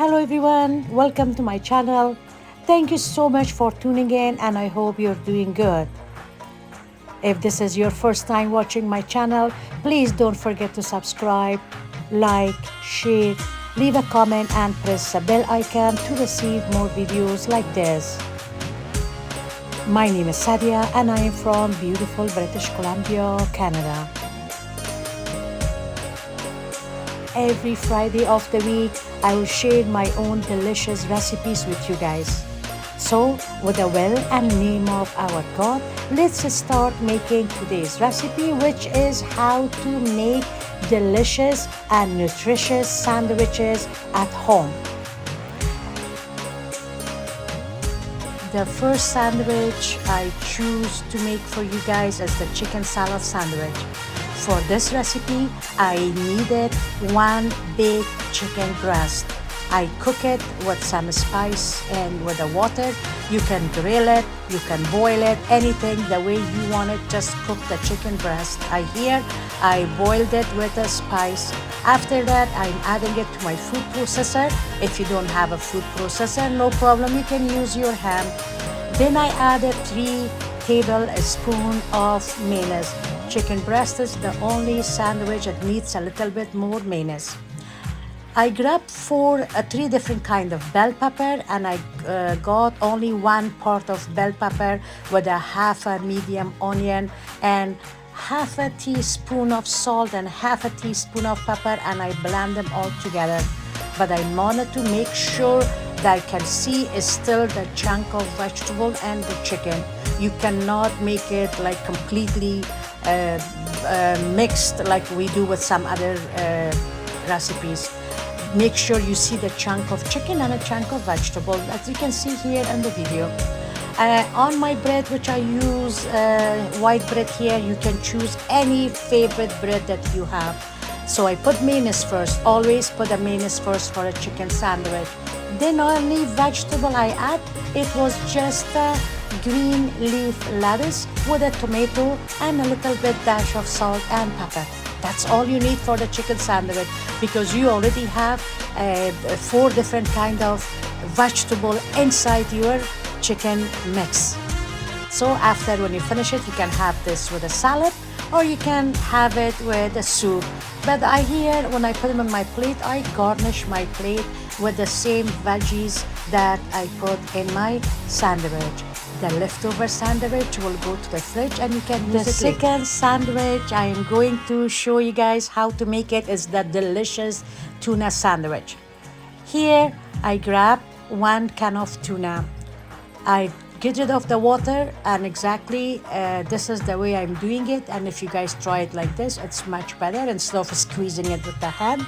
Hello everyone, welcome to my channel. Thank you so much for tuning in and I hope you're doing good. If this is your first time watching my channel, please don't forget to subscribe, like, share, leave a comment and press the bell icon to receive more videos like this. My name is Sadia and I am from beautiful British Columbia, Canada. Every Friday of the week, I will share my own delicious recipes with you guys. So, with the will and name of our God, let's start making today's recipe, which is how to make delicious and nutritious sandwiches at home. The first sandwich I choose to make for you guys is the chicken salad sandwich. For this recipe, I needed one big chicken breast. I cook it with some spice and with the water. You can grill it, you can boil it, anything the way you want it. Just cook the chicken breast. I boiled it with a spice. After that, I'm adding it to my food processor. If you don't have a food processor, no problem, you can use your hand. Then I added 3 tablespoons of mayonnaise. Chicken breast is the only sandwich that needs a little bit more mayonnaise. I grabbed 3 different kind of bell pepper and I got only 1 part of bell pepper with a half a medium onion and half a teaspoon of salt and half a teaspoon of pepper, and I blend them all together. But I wanted to make sure that I can see is still the chunk of vegetable and the chicken. You cannot make it like completely mixed like we do with some other recipes. Make sure you see the chunk of chicken and a chunk of vegetable, as you can see here in the video. On my bread, which I use white bread here, you can choose any favorite bread that you have. So I put mayonnaise first. Always put the mayonnaise first for a chicken sandwich. Then only vegetable I add, it was just a green leaf lettuce with a tomato and a little bit dash of salt and pepper. That's all you need for the chicken sandwich, because you already have 4 different kind of vegetable inside your chicken mix. So after, when you finish it, you can have this with a salad or you can have it with a soup. But when I put them on my plate, I garnish my plate with the same veggies that I put in my sandwich. The leftover sandwich will go to the fridge and you can use it. The second sandwich I am going to show you guys how to make it is the delicious tuna sandwich. Here I grab 1 can of tuna. I get rid of the water, and exactly this is the way I'm doing it. And if you guys try it like this, it's much better instead of squeezing it with the hand.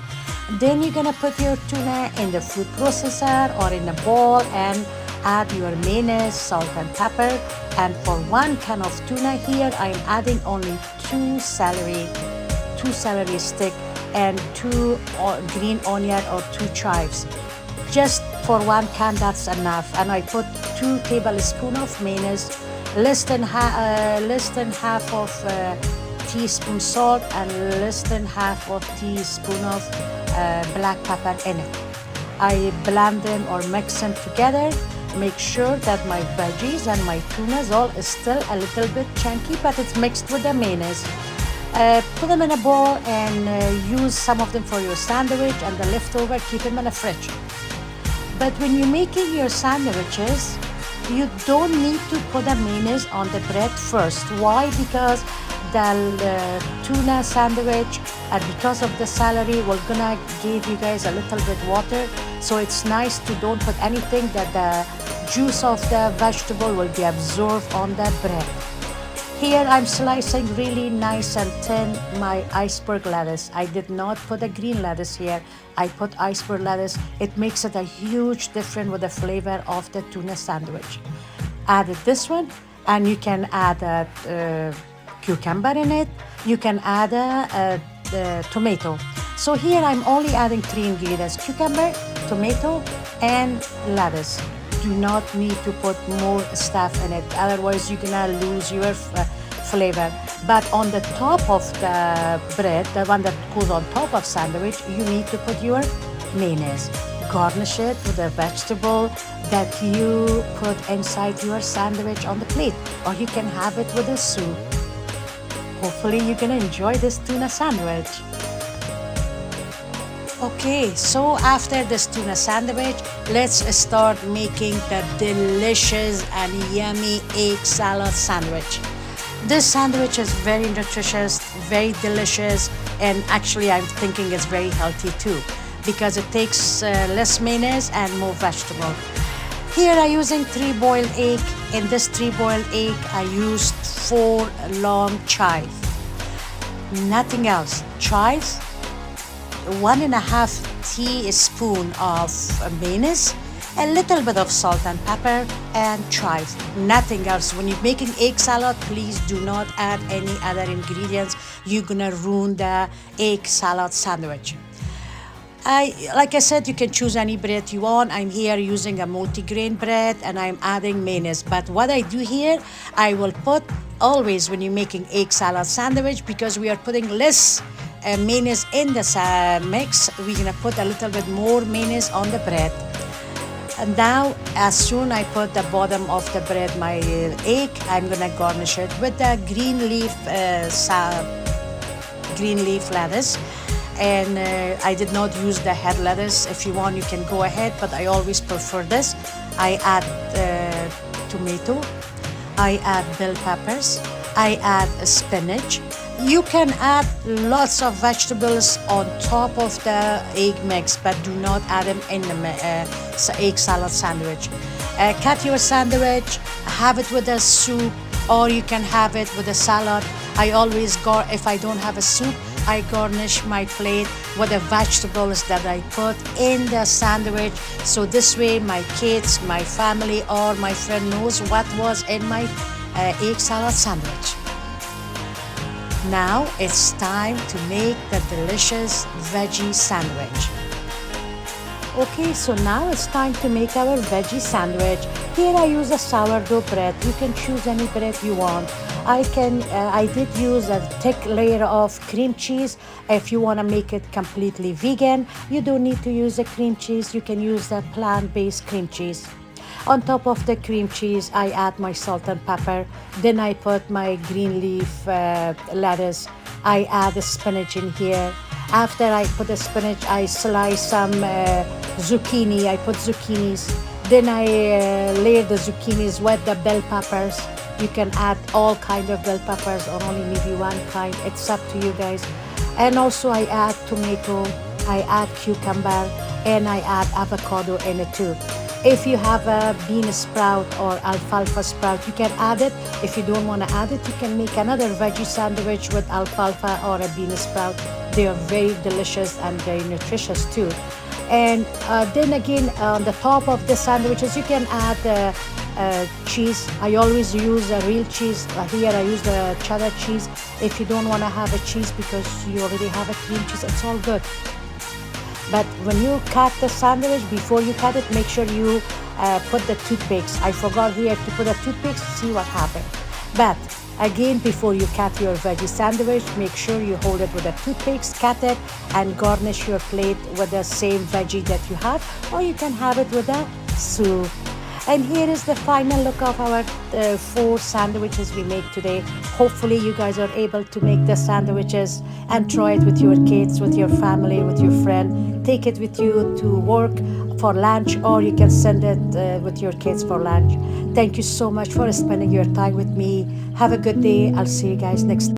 Then you're gonna put your tuna in the food processor or in a bowl and add your mayonnaise, salt and pepper. And for 1 can of tuna here, I'm adding only 2 celery stick and 2 green onion or 2 chives. Just for 1 can, that's enough. And I put 2 tablespoons of mayonnaise, less than half of teaspoon salt and less than half of teaspoon of black pepper in it. I blend them or mix them together. Make sure that my veggies and my tuna is still a little bit chunky, but it's mixed with the mayonnaise. Put them in a bowl and use some of them for your sandwich, and the leftover keep them in the fridge. But when you're making your sandwiches, you don't need to put the mayonnaise on the bread first. Why? Because the tuna sandwich, and because of the celery, we're gonna give you guys a little bit water. So it's nice to don't put anything that the juice of the vegetable will be absorbed on the bread. Here I'm slicing really nice and thin my iceberg lettuce. I did not put a green lettuce here. I put iceberg lettuce. It makes it a huge difference with the flavor of the tuna sandwich. Added this one, and you can add a cucumber in it. You can add a tomato. So here I'm only adding 3 ingredients: cucumber, tomato, and lettuce. Do not need to put more stuff in it, otherwise you're gonna lose your flavor. But on the top of the bread, the one that goes on top of sandwich, you need to put your mayonnaise. garnish it with a vegetable that you put inside your sandwich on the plate, or you can have it with a soup. Hopefully you're gonna enjoy this tuna sandwich. Okay, so after this tuna sandwich, let's start making the delicious and yummy egg salad sandwich. This sandwich is very nutritious, very delicious, and actually I'm thinking it's very healthy too, because it takes less mayonnaise and more vegetable. Here I'm using 3 boiled egg. In this 3 boiled egg, I used 4 long chive. Nothing else. Chives, 1.5 teaspoon of mayonnaise, a little bit of salt and pepper, and chive. Nothing else. When you're making egg salad, please do not add any other ingredients. You're gonna ruin the egg salad sandwich. Like I said, you can choose any bread you want. I'm here using a multigrain bread and I'm adding mayonnaise. But what I do here, I will put always when you're making egg salad sandwich, because we are putting less mayonnaise in the mix, we're gonna put a little bit more mayonnaise on the bread. And now, as soon I put the bottom of the bread, my egg, I'm gonna garnish it with the green leaf lettuce. And I did not use the head lettuce. If you want, you can go ahead, but I always prefer this. I add tomato, I add bell peppers, I add spinach. You can add lots of vegetables on top of the egg mix, but do not add them in the egg salad sandwich. Cut your sandwich, have it with a soup, or you can have it with a salad. I always if I don't have a soup, I garnish my plate with the vegetables that I put in the sandwich. So this way my kids, my family, or my friend knows what was in my egg salad sandwich. Now it's time to make the delicious veggie sandwich. Okay, so now it's time to make our veggie sandwich. Here I use a sourdough bread. You can choose any bread you want. I did use a thick layer of cream cheese. If you want to make it completely vegan, you don't need to use the cream cheese. You can use the plant-based cream cheese. On top of the cream cheese, I add my salt and pepper. Then I put my green leaf lettuce. I add the spinach in here. After I put the spinach, I slice some zucchini. I put zucchinis. Then I layer the zucchinis with the bell peppers. You can add all kind of bell peppers or only maybe one kind. It's up to you guys. And also I add tomato, I add cucumber, and I add avocado in it too. If you have a bean sprout or alfalfa sprout, you can add it. If you don't want to add it, you can make another veggie sandwich with alfalfa or a bean sprout. They are very delicious and very nutritious too. And then again, on the top of the sandwiches, you can add cheese. I always use a real cheese. Here I use the cheddar cheese. If you don't want to have a cheese because you already have a cream cheese, it's all good. But when you cut the sandwich, before you cut it, make sure you put the toothpicks. I forgot here to put the toothpicks, see what happened. But again, before you cut your veggie sandwich, make sure you hold it with the toothpicks, cut it, and garnish your plate with the same veggie that you have, or you can have it with a soup. And here is the final look of our 4 sandwiches we make today. Hopefully you guys are able to make the sandwiches and try it with your kids, with your family, with your friend. Take it with you to work for lunch, or you can send it with your kids for lunch. Thank you so much for spending your time with me. Have a good day. I'll see you guys next time.